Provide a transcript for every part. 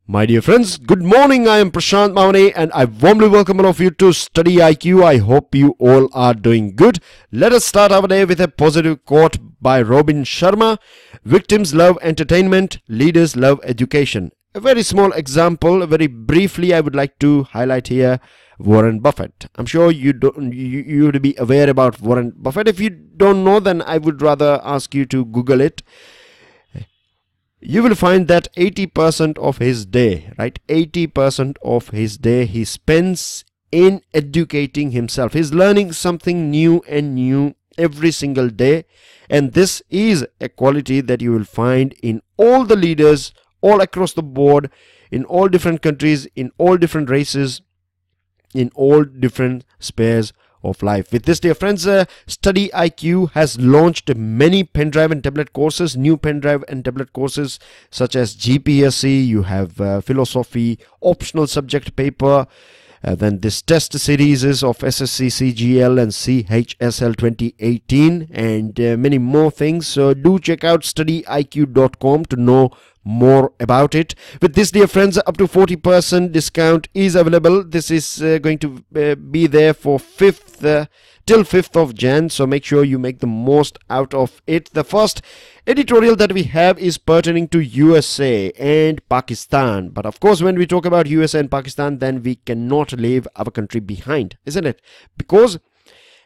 My dear friends, good morning. I am Prashant Mavane and I warmly welcome all of you to StudyIQ. I hope you all are doing good. Let us start our day with a positive quote by Robin Sharma. Victims love entertainment, leaders love education. A very small example, very briefly, I would like to highlight here Warren Buffett. I'm sure you would be aware about Warren Buffett. If you don't know, then I would rather ask you to Google it. You will find that 80% of his day, right? 80% of his day he spends in educating himself. He's learning something new and new every single day. And this is a quality that you will find in all the leaders all across the board, in all different countries, in all different races, in all different spheres of life. With this, dear friends, StudyIQ has launched many pen drive and tablet courses, new pen drive and tablet courses such as GPSC, you have philosophy, optional subject paper, then this test series is of SSC, CGL and CHSL 2018 and many more things. So do check out studyiq.com to know more about it. With this, dear friends, up to 40% discount is available. This is going to be there for till 5th of Jan, so make sure you make the most out of it. The first editorial that we have is pertaining to USA and Pakistan, but of course when we talk about USA and Pakistan, then we cannot leave our country behind, isn't it? Because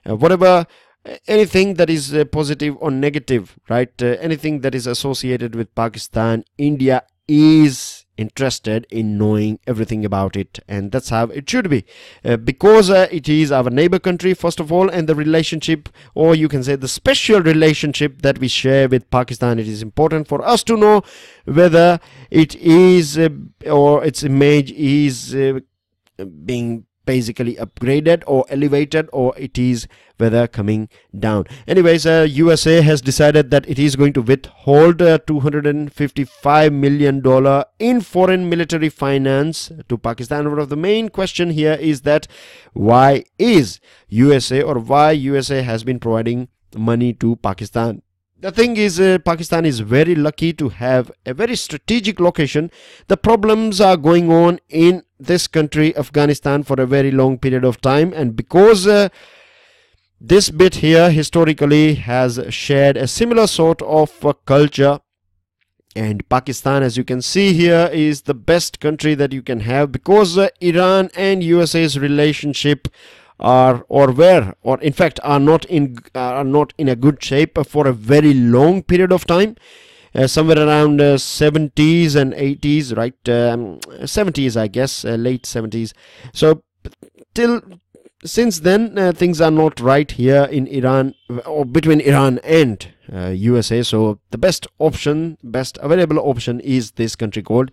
whatever anything that is positive or negative, right, anything that is associated with Pakistan, India is interested in knowing everything about it, and that's how it should be, because it is our neighbor country first of all, and the relationship, or you can say the special relationship that we share with Pakistan, it is important for us to know whether it is or its image is being basically upgraded or elevated, or it is whether coming down. Anyways, USA has decided that it is going to withhold $255 million in foreign military finance to Pakistan. One of the main question here is that why is USA, or why USA has been providing money to Pakistan? The thing is, Pakistan is very lucky to have a very strategic location. The problems are going on in this country, Afghanistan, for a very long period of time, and because this bit here historically has shared a similar sort of culture, and Pakistan, as you can see here, is the best country that you can have, because Iran and USA's relationship are, or were, or in fact are not in a good shape for a very long period of time, somewhere around 70s and 80s, right? 70s, I guess, late 70s. So till since then things are not right here in Iran, or between Iran and USA. So the best available option is this country called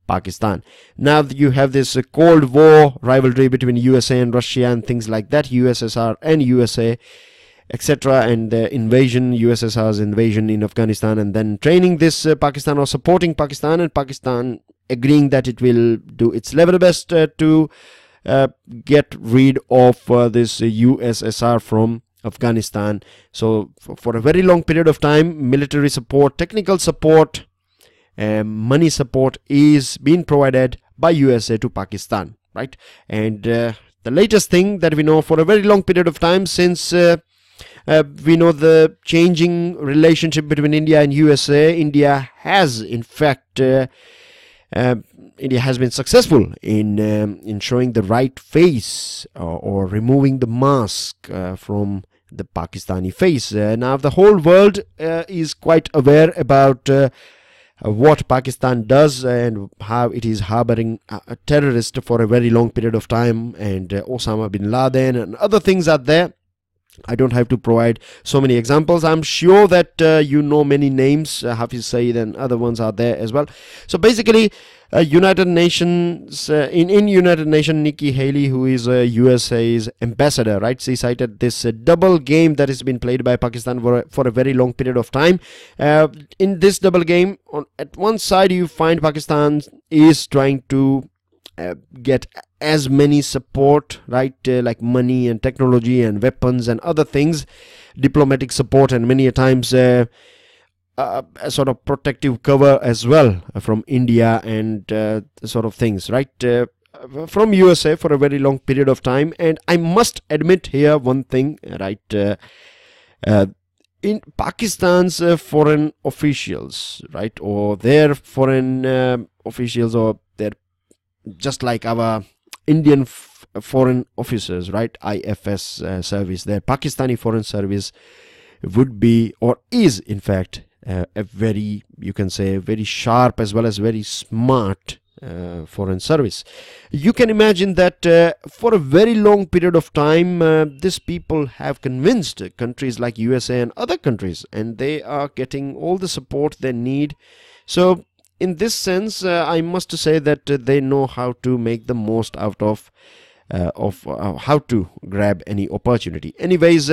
Pakistan. Now you have this Cold War rivalry between USA and Russia and things like that, USSR and USA, etc., and the invasion, USSR's invasion in Afghanistan, and then training this Pakistan, or supporting Pakistan, and Pakistan agreeing that it will do its level best to get rid of this USSR from Afghanistan. So for a very long period of time, military support, technical support, money support is being provided by USA to Pakistan, right? And the latest thing that we know, for a very long period of time, since we know the changing relationship between India and USA, India has in fact India has been successful in showing the right face, or removing the mask from the Pakistani face. Now the whole world is quite aware about what Pakistan does and how it is harboring a terrorist for a very long period of time, and Osama bin Laden and other things are there. I don't have to provide so many examples. I'm sure that you know many names, Hafiz Saeed and other ones are there as well. So basically, United Nations, in United Nations, Nikki Haley, who is USA's ambassador, right? She cited this double game that has been played by Pakistan for a very long period of time. In this double game, at one side you find Pakistan is trying to get as many support, right, like money and technology and weapons and other things, diplomatic support, and many a times a sort of protective cover as well from India and sort of things, right? From USA for a very long period of time. And I must admit here one thing, right? In Pakistan's foreign officials, right, or their foreign officials, or their, just like our Indian foreign officers, right, IFS service, their Pakistani foreign service would be, or is in fact, a very, you can say, very sharp as well as very smart foreign service. You can imagine that for a very long period of time, these people have convinced countries like USA and other countries, and they are getting all the support they need. So in this sense, I must say that they know how to make the most out of how to grab any opportunity. Anyways,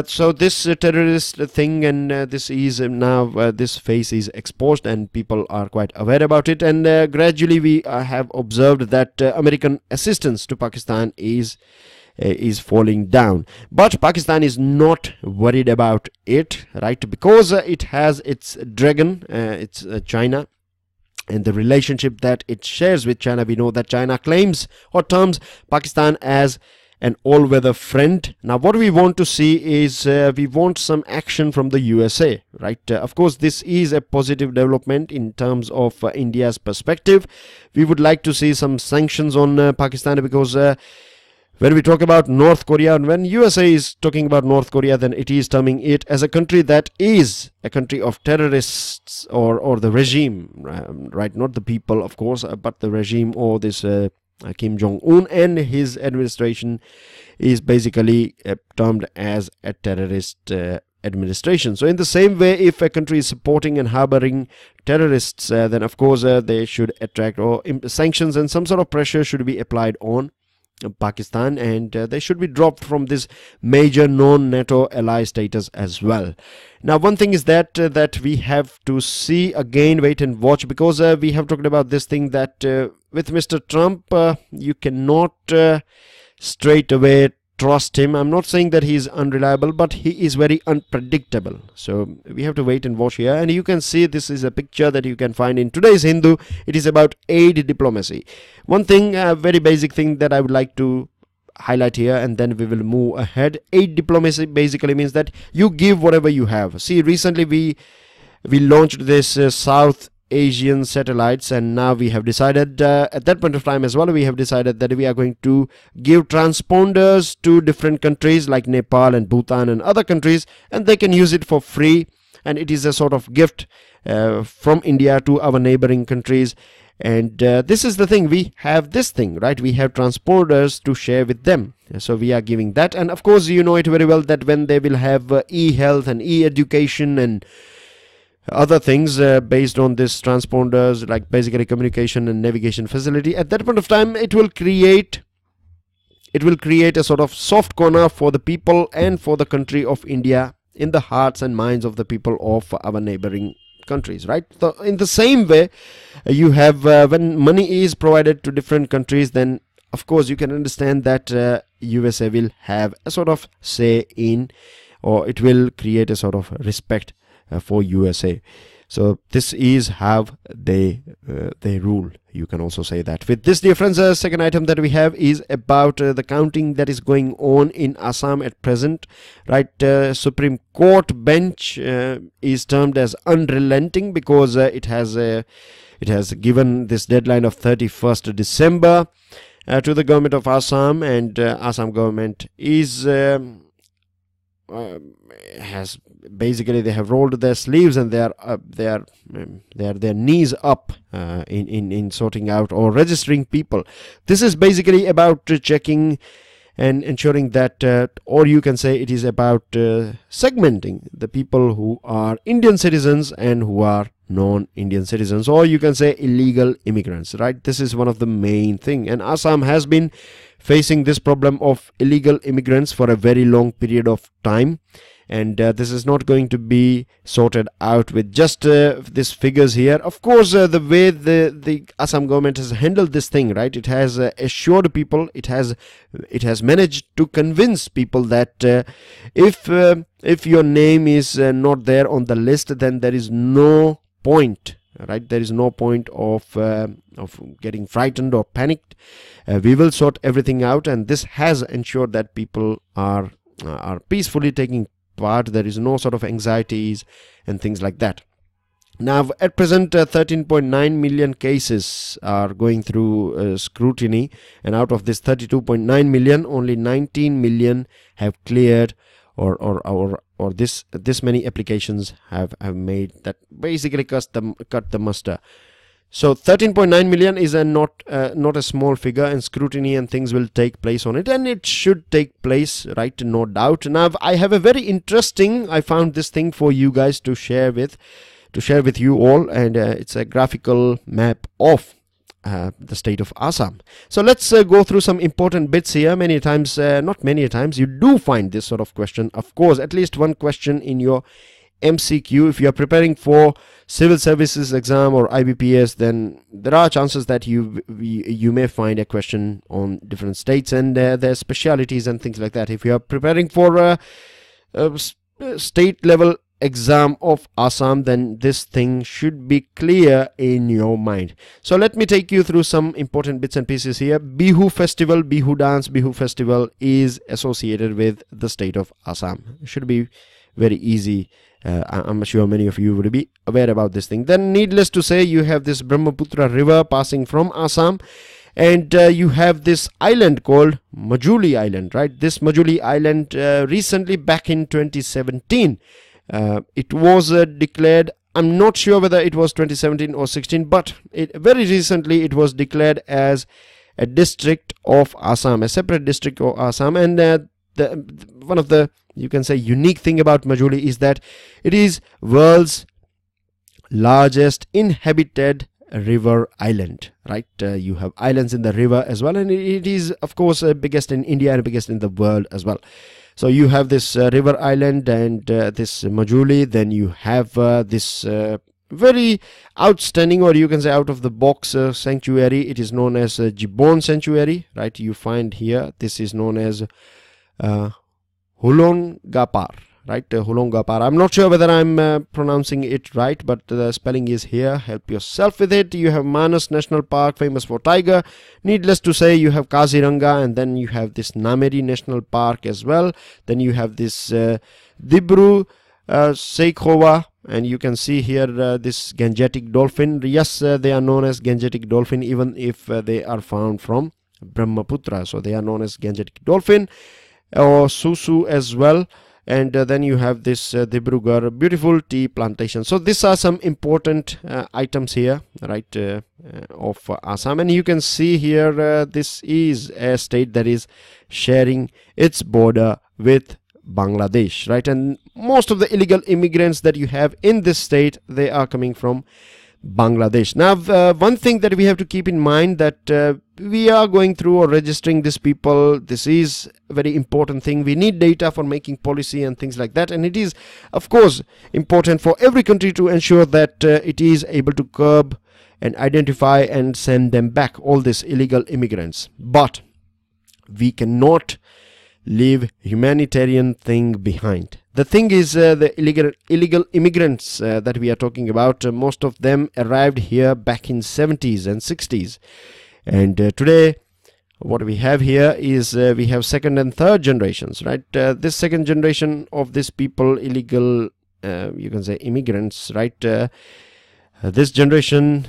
so this terrorist thing, and this is now this face is exposed and people are quite aware about it, and gradually we have observed that American assistance to Pakistan is falling down. But Pakistan is not worried about it, right, because it has its dragon, it's China, and the relationship that it shares with China. We know that China claims or terms Pakistan as an all-weather friend. Now what we want to see is we want some action from the USA, right? Of course this is a positive development in terms of India's perspective. We would like to see some sanctions on Pakistan, because when we talk about North Korea, and when USA is talking about North Korea, then it is terming it as a country that is a country of terrorists, or the regime, right? Not the people, of course, but the regime, or this Kim Jong-un and his administration is basically termed as a terrorist administration. So in the same way, if a country is supporting and harboring terrorists, then of course they should attract, or sanctions and some sort of pressure should be applied on Pakistan, and they should be dropped from this major non-NATO ally status as well. Now one thing is that that we have to see again, wait and watch, because we have talked about this thing that with Mr. Trump you cannot straight away trust him. I'm not saying that he is unreliable, but he is very unpredictable. So we have to wait and watch here. And you can see this is a picture that you can find in today's Hindu. It is about aid diplomacy. One thing, a very basic thing that I would like to highlight here, and then we will move ahead. Aid diplomacy basically means that you give whatever you have. See, recently we launched this South Asian satellites, and now we have decided at that point of time as well, we have decided that we are going to give transponders to different countries like Nepal and Bhutan and other countries, and they can use it for free, and it is a sort of gift from India to our neighboring countries. And this is the thing, we have this thing, right? We have transponders to share with them, so we are giving that. And of course you know it very well that when they will have e-health and e-education and other things based on this transponders, like basically communication and navigation facility, at that point of time it will create a sort of soft corner for the people and for the country of India in the hearts and minds of the people of our neighboring countries, right? So in the same way, you have when money is provided to different countries, then of course you can understand that USA will have a sort of say in, or it will create a sort of respect for USA. So this is how they rule. You can also say that. With this, dear friends, second item that we have is about the counting that is going on in Assam at present, right? Supreme Court bench is termed as unrelenting because it has given this deadline of 31st December to the government of Assam, and Assam government is has basically, they have rolled their sleeves and they are their knees up in sorting out or registering people. This is basically about checking and ensuring that, or you can say it is about segmenting the people who are Indian citizens and who are non-Indian citizens, or you can say illegal immigrants, right? This is one of the main thing, and Assam has been facing this problem of illegal immigrants for a very long period of time. and this is not going to be sorted out with just these figures here. Of course, the way the Assam government has handled this thing, right, it has assured people, it has managed to convince people that if your name is not there on the list, then there is no point, right? There is no point of getting frightened or panicked. We will sort everything out, and this has ensured that people are peacefully taking part. There is no sort of anxieties and things like that. Now, at present, 13.9 million cases are going through scrutiny, and out of this 32.9 million, only 19 million have cleared, or this many applications have made that basically cut the muster. So 13.9 million is not a small figure, and scrutiny and things will take place on it, and it should take place, right? No doubt. Now, I have a very interesting, I found this thing for you guys to share with you all, and it's a graphical map of the state of Assam. So let's go through some important bits here. Many times, not many times, you do find this sort of question. Of course, at least one question in your MCQ. If you are preparing for Civil Services exam or IBPS, then there are chances that you may find a question on different states and their specialities and things like that. If you are preparing for a state level exam of Assam, then this thing should be clear in your mind. So let me take you through some important bits and pieces here. Bihu festival, Bihu dance, Bihu festival is associated with the state of Assam. It should be very easy. I'm sure many of you would be aware about this thing. Then, needless to say, you have this Brahmaputra river passing from Assam, and you have this island called Majuli Island, right? This Majuli Island recently, back in 2017, it was declared, I'm not sure whether it was 2017 or 16, but very recently it was declared as a district of Assam, a separate district of Assam. And one of the, you can say, unique thing about Majuli is that it is world's largest inhabited river island, right? You have islands in the river as well, and it is, of course, biggest in India and biggest in the world as well. So you have this river island and this Majuli. Then you have this very outstanding, or you can say out of the box sanctuary. It is known as Gibbon Sanctuary, right? You find here, this is known as Hulongapar, right? Hulongapar. I'm not sure whether I'm pronouncing it right, but the spelling is here. Help yourself with it. You have Manas National Park, famous for tiger. Needless to say, you have Kaziranga, and then you have this Nameri National Park as well. Then you have this Dibru Seikhova, and you can see here this Gangetic dolphin. Yes, they are known as Gangetic dolphin, even if they are found from Brahmaputra. So they are known as Gangetic dolphin, or Susu as well. And then you have this Dibrugarh, beautiful tea plantation. So these are some important items here, right, of Assam. And you can see here, this is a state that is sharing its border with Bangladesh, right? And most of the illegal immigrants that you have in this state, they are coming from Bangladesh. Now, one thing that we have to keep in mind, that we are going through or registering these people. This is a very important thing. We need data for making policy and things like that, and it is, of course, important for every country to ensure that it is able to curb and identify and send them back, all these illegal immigrants. But we cannot leave humanitarian thing behind. The thing is, the illegal immigrants that we are talking about, most of them arrived here back in 70s and 60s. And today, what we have here is we have second and third generations, right? This second generation of these people, illegal, you can say immigrants, right? This generation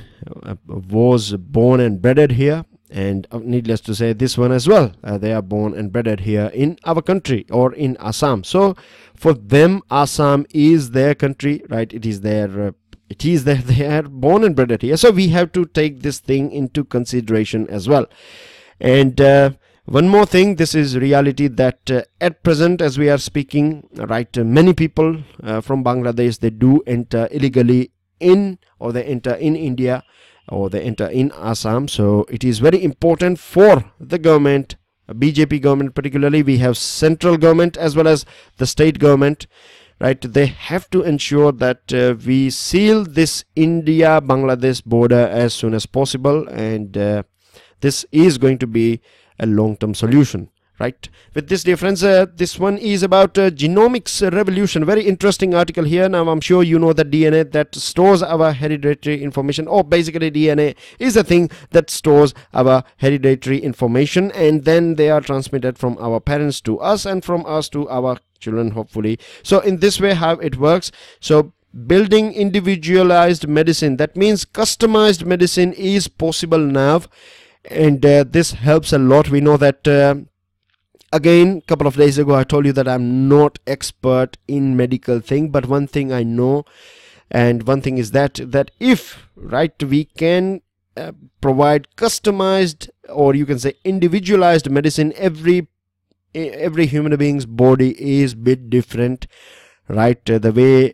was born and bred here. And needless to say, this one as well, they are born and bred here in our country, or in Assam. So for them, Assam is their country, right? It is their they are born and bred here. So we have to take this thing into consideration as well. And one more thing, this is reality, that at present, as we are speaking, right, many people from Bangladesh, they do enter illegally in, or they enter in India, or they enter in Assam. So it is very important for the government, BJP government particularly, we have central government as well as the state government, right? They have to ensure that we seal this India-Bangladesh border as soon as possible, and this is going to be a long-term solution, right? With this, dear friends, this one is about genomics revolution. Very interesting article here. Now, I'm sure you know that DNA that stores our hereditary information, or basically DNA is a thing that stores our hereditary information, and then they are transmitted from our parents to us and from us to our children, hopefully. So in this way, how it works. So building individualized medicine, that means customized medicine, is possible now, and this helps a lot. We know that again, a couple of days ago I told you that I'm not expert in medical thing, but one thing I know, and one thing is that if, right, we can provide customized, or you can say individualized medicine, every human being's body is bit different, right? The way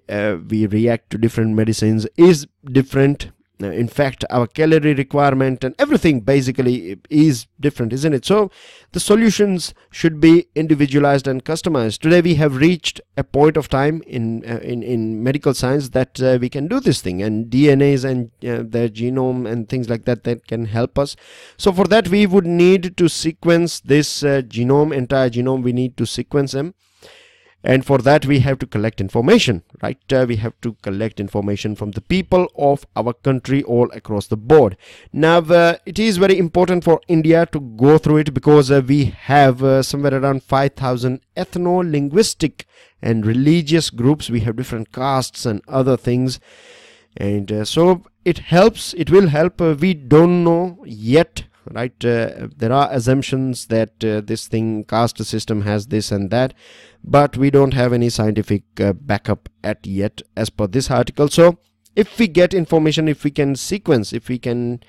we react to different medicines is different. In fact, our calorie requirement and everything basically is different, isn't it? So the solutions should be individualized and customized. Today we have reached a point of time in medical science that we can do this thing, and DNAs and the genome and things like that can help us. So for that we would need to sequence this genome, entire genome. We need to sequence them. And for that we have to collect information, right? We have to collect information from the people of our country all across the board. Now it is very important for India to go through it, because we have somewhere around 5,000 ethno-linguistic and religious groups. We have different castes and other things, and so it will help. We don't know yet, right? There are assumptions that this thing, caste system, has this and that, but we don't have any scientific backup at yet as per this article. So if we get information, if we can sequence, if we can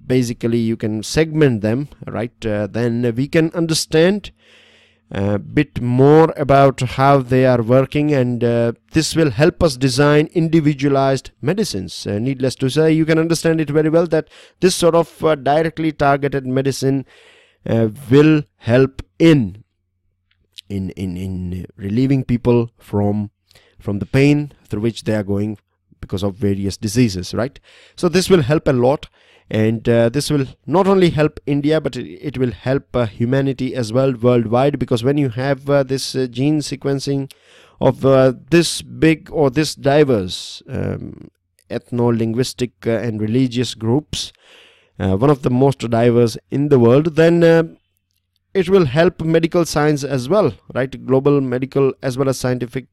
basically, you can segment them, right, then we can understand a bit more about how they are working, and this will help us design individualized medicines. Needless to say, you can understand it very well that this sort of directly targeted medicine will help in relieving people from the pain through which they are going because of various diseases, right? So this will help a lot, and this will not only help India, but it will help humanity as well worldwide, because when you have this gene sequencing of this big or this diverse ethno-linguistic and religious groups, one of the most diverse in the world, then it will help medical science as well, right? Global medical as well as scientific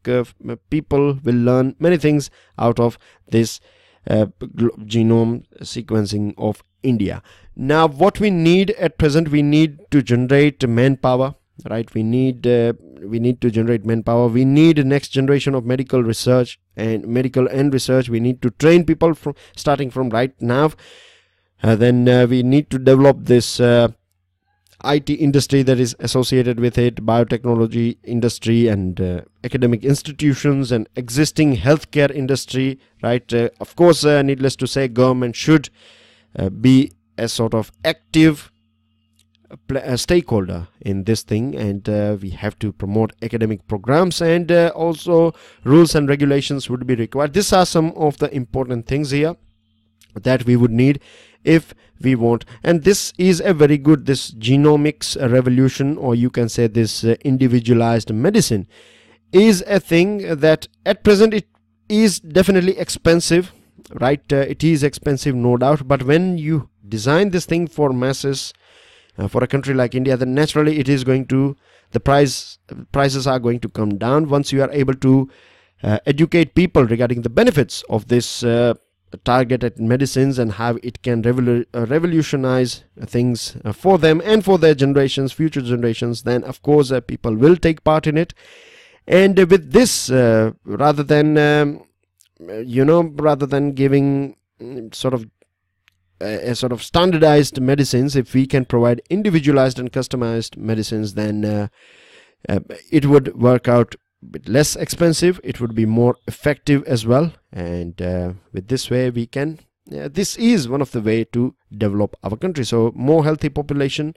people will learn many things out of this genome sequencing of India. Now what we need at present, we need to generate manpower, right? We need to generate manpower. We need next generation of medical research and research. We need to train people from starting from right now. Then we need to develop this IT industry that is associated with it, biotechnology industry, and academic institutions and existing healthcare industry, right? Of course, needless to say, government should be a sort of active stakeholder in this thing, and we have to promote academic programs, and also rules and regulations would be required. These are some of the important things here that we would need if we want, and this is a very good, this genomics revolution, or you can say this individualized medicine, is a thing that at present it is definitely expensive, right? It is expensive, no doubt, but when you design this thing for masses, for a country like India, then naturally it is going to, the prices are going to come down once you are able to educate people regarding the benefits of this targeted medicines and how it can revolutionize things for them and for their generations, future generations. Then of course people will take part in it, and with this rather than giving sort of a sort of standardized medicines, if we can provide individualized and customized medicines, then it would work out a bit less expensive, it would be more effective as well, and with this way we can this is one of the way to develop our country. So more healthy population,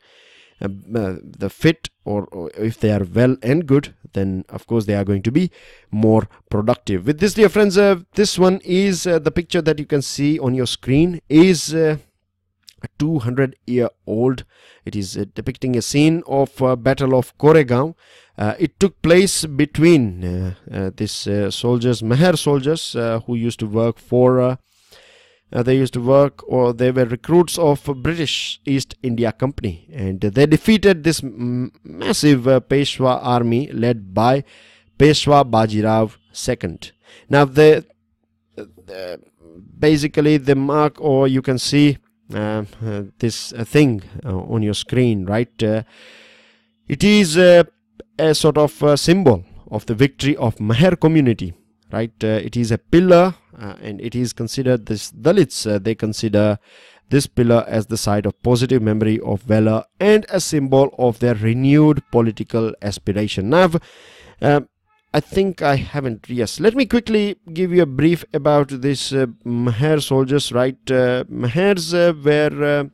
the fit, or if they are well and good, then of course they are going to be more productive. With this, dear friends, this one is the picture that you can see on your screen is a 200-year-old. It is depicting a scene of Battle of Koregaon. It took place between this soldiers, Meher soldiers, who used to work for or they were recruits of British East India Company, and they defeated this massive Peshwa army led by Peshwa Bajirao II. Now basically the mark, or you can see this thing on your screen, right? It is a sort of symbol of the victory of Meher community, right? It is a pillar, and it is considered, this Dalits, they consider this pillar as the site of positive memory of valor and a symbol of their renewed political aspiration. Now, I think I haven't, yes, let me quickly give you a brief about this Meher soldiers, right? Mehers were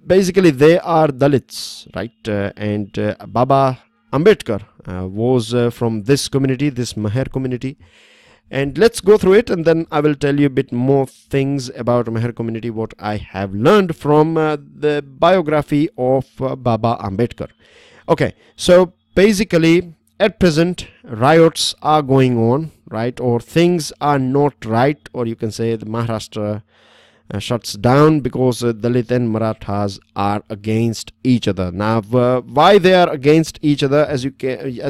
basically they are Dalits, right? And Baba Ambedkar was from this community, this Meher community. And let's go through it, and then I will tell you a bit more things about Meher community, what I have learned from the biography of Baba Ambedkar. Okay, so basically at present riots are going on, right? Or things are not right, or you can say the Maharashtra shuts down because Dalit and Marathas are against each other. Now, why they are against each other, as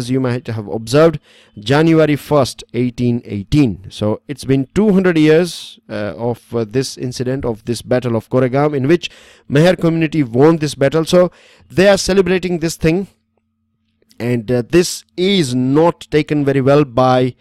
you might have observed, January 1st, 1818. So it's been 200 years of this incident, of this Battle of Koregaon, in which Meher community won this battle. So they are celebrating this thing, and this is not taken very well by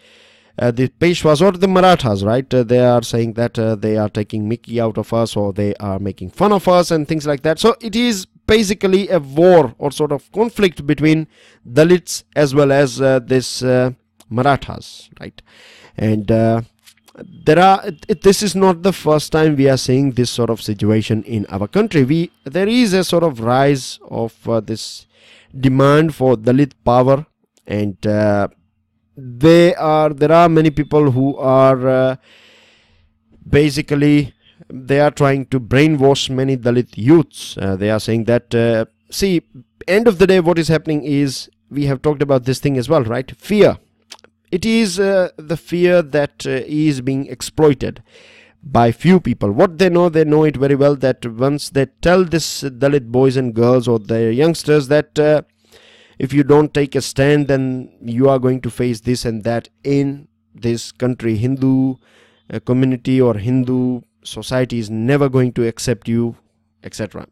the Peshwas or the Marathas, right? They are saying that they are taking Mickey out of us, or they are making fun of us and things like that. So it is basically a war or sort of conflict between Dalits as well as this Marathas, right? And this is not the first time we are seeing this sort of situation in our country. There is a sort of rise of this demand for Dalit power, and there are many people who are basically they are trying to brainwash many Dalit youths. They are saying that see, end of the day, what is happening is, we have talked about this thing as well, right? Fear. It is the fear that is being exploited by few people. What they know it very well, that once they tell this Dalit boys and girls or the youngsters that if you don't take a stand, then you are going to face this and that in this country. Hindu community or Hindu society is never going to accept you, etc.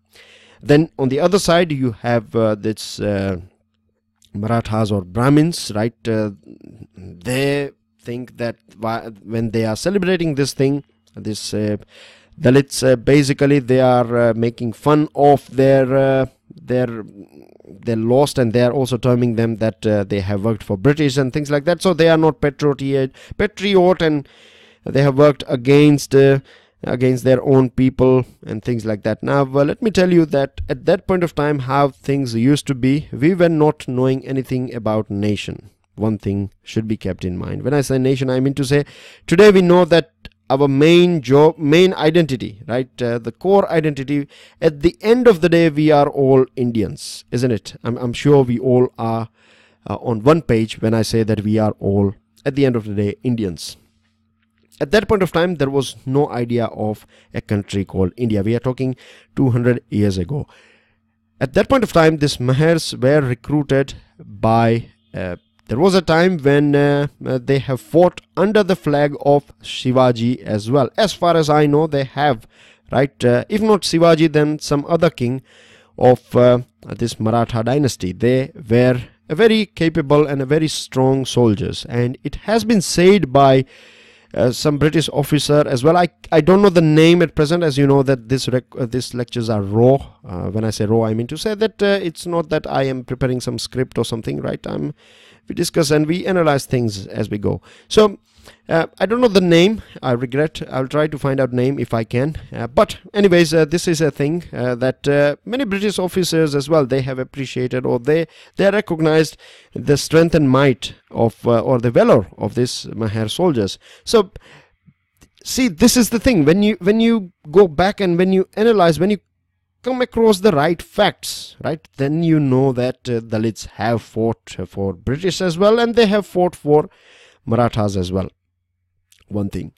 Then on the other side, you have this Marathas or Brahmins, right? They think that when they are celebrating this thing, this Dalits, basically they are making fun of their lost, and they are also terming them that they have worked for British and things like that. So they are not patriot, and they have worked against their own people and things like that. Now let me tell you that at that point of time, how things used to be, we were not knowing anything about nation. One thing should be kept in mind. When I say nation, I mean to say today we know that our main identity, right? The core identity, at the end of the day, we are all Indians, isn't it? I'm sure we all are on one page when I say that we are all, at the end of the day, Indians. At that point of time, there was no idea of a country called India. We are talking 200 years ago. At that point of time, these Mehers were recruited by there was a time when they have fought under the flag of Shivaji as well. As far as I know, they have, right? If not Shivaji, then some other king of this Maratha dynasty. They were a very capable and a very strong soldiers. And it has been said by some British officer as well. I don't know the name at present, as you know that this lectures are raw. When I say raw, I mean to say that it's not that I am preparing some script or something, right? We discuss and we analyze things as we go. So I don't know the name. I regret. I'll try to find out name if I can. But anyways, this is a thing that many British officers as well, they have appreciated, or they recognized the strength and might of or the valor of these Maher soldiers. So see, this is the thing. When you go back and when you analyze, when you come across the right facts, right, then you know that Dalits have fought for British as well, and they have fought for Marathas as well. One thing.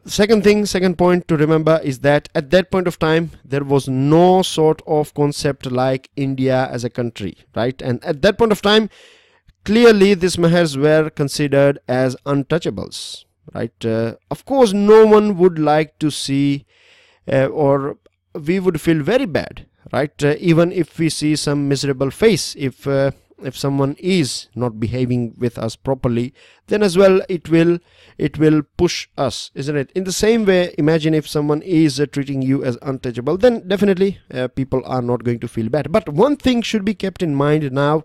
Second point to remember is that at that point of time there was no sort of concept like India as a country, right? And at that point of time, clearly these Mahars were considered as untouchables, right? Of course, no one would like to see or we would feel very bad, right? Even if we see some miserable face, if someone is not behaving with us properly, then as well it will push us, isn't it? In the same way, imagine if someone is treating you as untouchable, then definitely people are not going to feel bad. But one thing should be kept in mind now,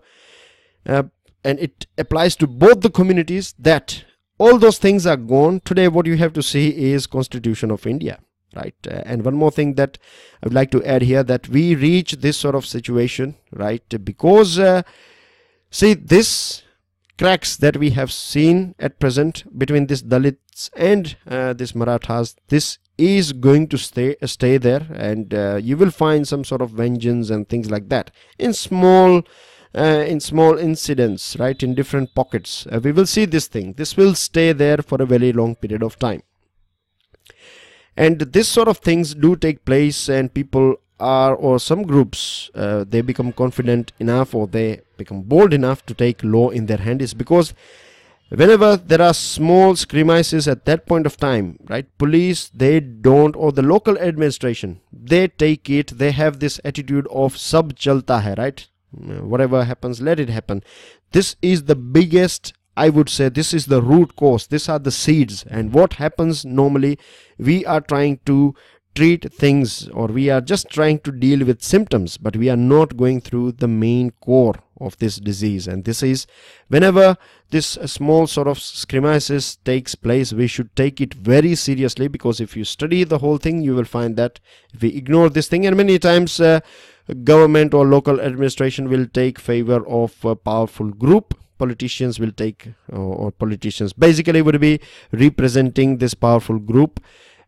and it applies to both the communities, that all those things are gone. Today what you have to see is Constitution of India, right? And one more thing that I would like to add here, that we reach this sort of situation, right, because see, this cracks that we have seen at present between this Dalits and this Marathas, this is going to stay there, and you will find some sort of vengeance and things like that in small incidents, right, in different pockets. We will see this thing. This will stay there for a very long period of time. And this sort of things do take place, and people are, or some groups, they become confident enough, or they become bold enough to take law in their hand, is because whenever there are small skirmishes at that point of time, right, police, they don't, or the local administration, they take it, they have this attitude of sab chalta hai, right? Whatever happens, let it happen. This is the biggest, I would say, this is the root cause. These are the seeds. And what happens normally, we are trying to treat things, or we are just trying to deal with symptoms, but we are not going through the main core of this disease. And this is, whenever this small sort of skirmishes takes place, we should take it very seriously, because if you study the whole thing, you will find that if we ignore this thing, and many times government or local administration will take favor of a powerful group. Politicians will take, or politicians basically would be representing this powerful group.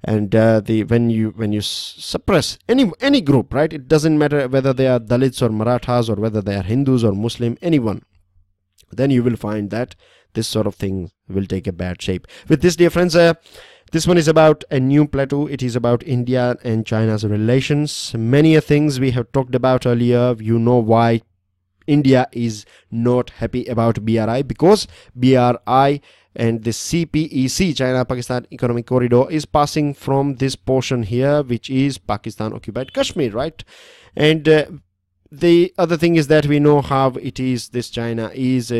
And when you suppress any group, right, it doesn't matter whether they are Dalits or Marathas, or whether they are Hindus or Muslim, anyone, then you will find that this sort of thing will take a bad shape. With this, dear friends, this one is about a new Plateau. It is about India and China's relations. Many things we have talked about earlier. You know why India is not happy about BRI, because BRI and the CPEC, China-Pakistan Economic Corridor, is passing from this portion here, which is Pakistan-occupied Kashmir, right? And the other thing is that we know how it is, this China is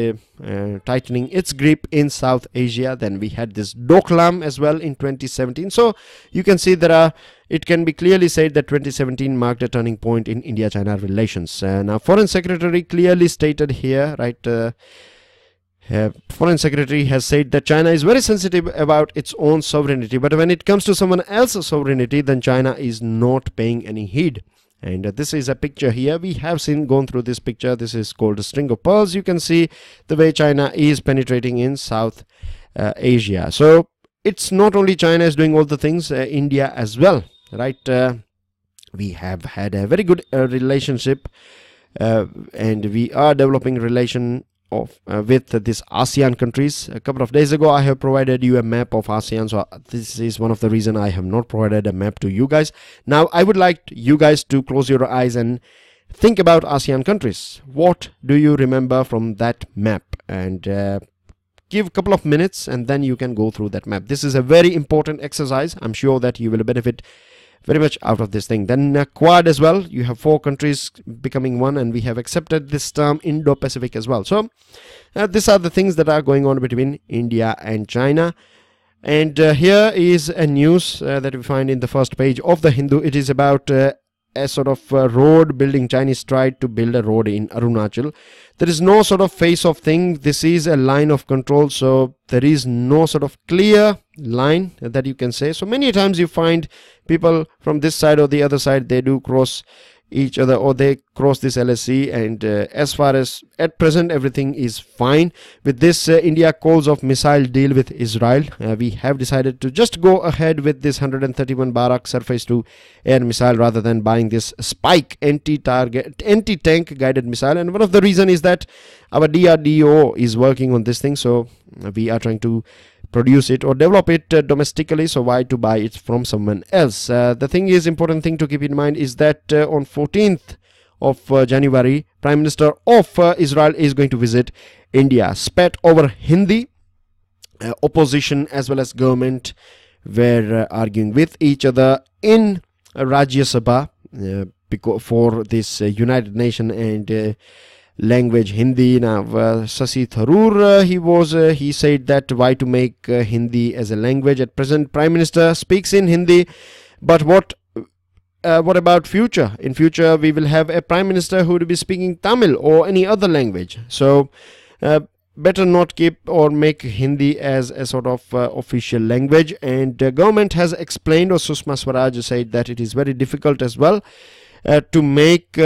tightening its grip in South Asia. Then we had this Doklam as well in 2017. So you can see it can be clearly said that 2017 marked a turning point in India-China relations. Now, Foreign Secretary clearly stated here, right, Foreign Secretary has said that China is very sensitive about its own sovereignty, but when it comes to someone else's sovereignty, then China is not paying any heed. And this is a picture here. We have gone through this picture. This is called a string of pearls. You can see the way China is penetrating in South Asia. So it's not only China is doing all the things, India as well, right? We have had a very good relationship, and we are developing relation with this ASEAN countries. A couple of days ago, I have provided you a map of ASEAN, so this is one of the reason I have not provided a map to you guys. Now, I would like you guys to close your eyes and think about ASEAN countries. What do you remember from that map? And give a couple of minutes, and then you can go through that map. This is a very important exercise. I'm sure that you will benefit very much out of this thing. Then Quad as well, you have 4 countries becoming one, and we have accepted this term Indo-Pacific as well. So these are the things that are going on between India and China. And here is a news that we find in the first page of the Hindu. It is about a sort of road building. Chinese tried to build a road in Arunachal. There is no sort of face of thing. This is a line of control, so there is no sort of clear line that you can say. So many times you find people from this side or the other side, they do cross each other, or they cross this LSC, and as far as at present everything is fine. With this India calls off missile deal with Israel, we have decided to just go ahead with this 131 Barak surface to air missile rather than buying this Spike anti-tank guided missile. And one of the reason is that our DRDO is working on this thing, so we are trying to produce it or develop it domestically, so why to buy it from someone else? The thing is, important thing to keep in mind is that on 14th of January, Prime Minister of Israel is going to visit India. Spat over Hindi. Opposition as well as government were arguing with each other in Rajya Sabha for this United Nation and language Hindi. Now Shashi Tharoor, he said that why to make Hindi as a language. At present Prime Minister speaks in Hindi, but what about future? In future we will have a Prime Minister who will be speaking Tamil or any other language, so better not keep or make Hindi as a sort of official language. And government has explained, or Sushma Swaraj said that it is very difficult as well to make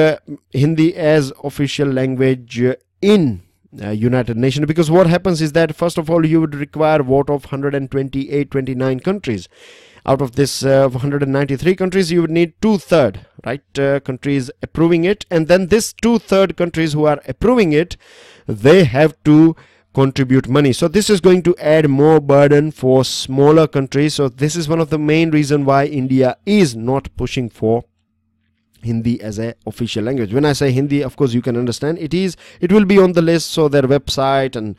Hindi as official language in United Nations, because what happens is that first of all you would require vote of 129 countries. Out of this 193 countries, you would need 2/3 countries approving it, and then this 2/3 countries who are approving it, they have to contribute money. So this is going to add more burden for smaller countries. So this is one of the main reason why India is not pushing for Hindi as a official language. When I say Hindi, of course you can understand it will be on the list, so their website, and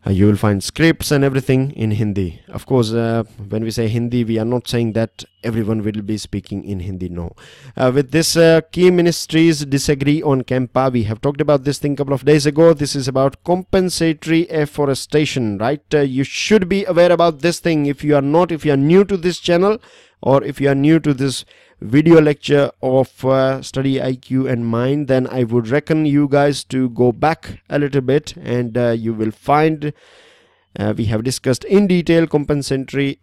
you will find scripts and everything in Hindi. Of course, when we say Hindi, we are not saying that everyone will be speaking in Hindi, no. With this, key ministries disagree on Campa. We have talked about this thing a couple of days ago. This is about compensatory afforestation, right? You should be aware about this thing. If you are not, if you are new to this channel, or if you are new to this video lecture of StudyIQ and mine, then I would reckon you guys to go back a little bit, and you will find we have discussed in detail compensatory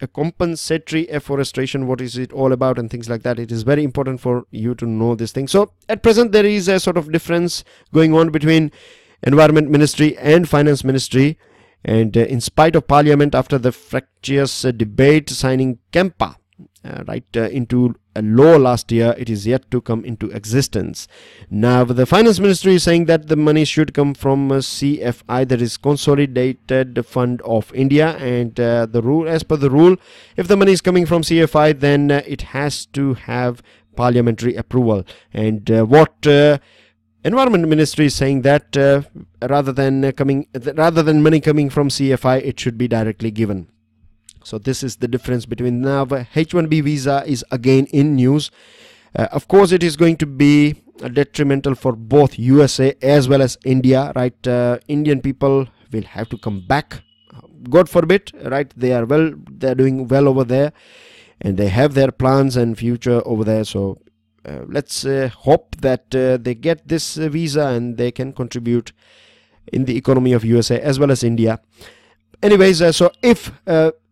afforestation, what is it all about and things like that. It is very important for you to know this thing. So at present there is a sort of difference going on between Environment Ministry and Finance Ministry, and in spite of Parliament after the fractious debate signing Campa into a law last year, it is yet to come into existence. Now the Finance Ministry is saying that the money should come from CFI, that is Consolidated Fund of India, and the rule, as per the rule, if the money is coming from CFI, then it has to have parliamentary approval. And what Environment Ministry is saying that rather than money coming from CFI, it should be directly given. So this is the difference between. Now H1B visa is again in news. Of course it is going to be detrimental for both USA as well as India, right? Indian people will have to come back, God forbid, right? They're doing well over there, and they have their plans and future over there. So let's hope that they get this visa and they can contribute in the economy of USA as well as India. Anyways, so if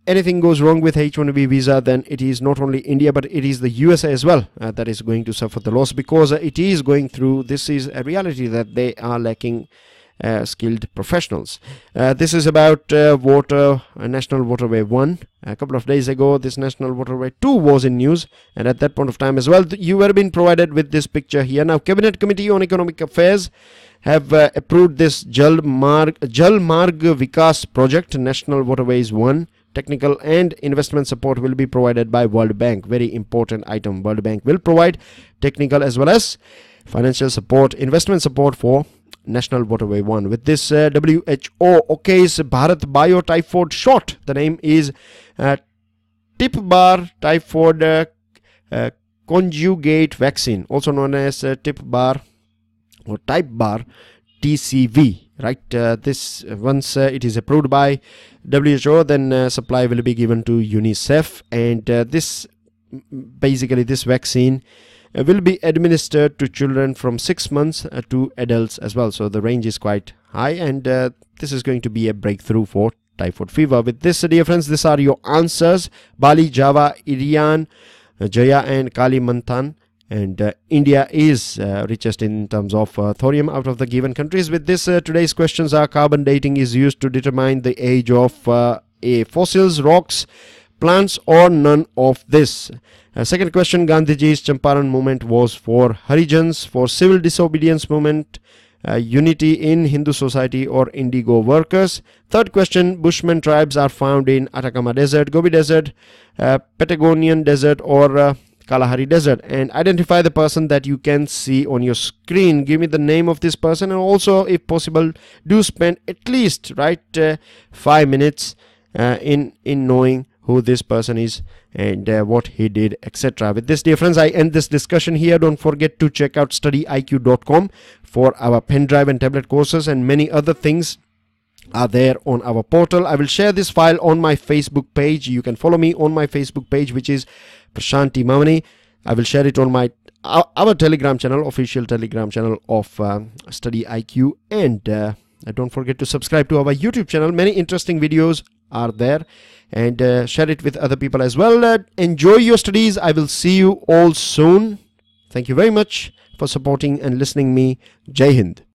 anything goes wrong with H1B visa, then it is not only India but it is the USA as well that is going to suffer the loss, because it is going through, this is a reality that they are lacking skilled professionals. This is about National Waterway 1. A couple of days ago this National Waterway 2 was in news, and at that point of time as well you were being provided with this picture here. Now Cabinet Committee on Economic Affairs have approved this Jal Marg Vikas project, National Waterways 1. Technical and investment support will be provided by World Bank. Very important item. World Bank will provide technical as well as financial support, investment support for National Waterway 1. With this, WHO okays Bharat Biotyphoid shot. The name is Tip-Bar Typhoid Conjugate Vaccine, also known as Tip-Bar or Type-Bar TCV. Right, this once it is approved by WHO, then supply will be given to UNICEF, and this basically this vaccine will be administered to children from 6 months to adults as well. So the range is quite high, and this is going to be a breakthrough for typhoid fever. With this, dear friends, these are your answers: Bali, Java, Irian, Jaya and Kalimantan. And India is richest in terms of thorium out of the given countries. With this, today's questions are: carbon dating is used to determine the age of fossils, rocks, plants, or none of this. Second question: Gandhiji's Champaran movement was for Harijans, for civil disobedience movement, unity in Hindu society, or indigo workers. Third question: Bushman tribes are found in Atacama Desert, Gobi Desert, Patagonian Desert, or Kalahari Desert. And identify the person that you can see on your screen. Give me the name of this person, and also, if possible, do spend at least 5 minutes in knowing who this person is and what he did, etc. With this, dear friends, I end this discussion here. Don't forget to check out StudyIQ.com for our pen drive and tablet courses, and many other things are there on our portal. I will share this file on my Facebook page. You can follow me on my Facebook page, which is Prashanti Mamani. I will share it on my our Telegram channel, official Telegram channel of StudyIQ, and don't forget to subscribe to our YouTube channel. Many interesting videos are there, and share it with other people as well. Enjoy your studies. I will see you all soon. Thank you very much for supporting and listening me. Jai Hind.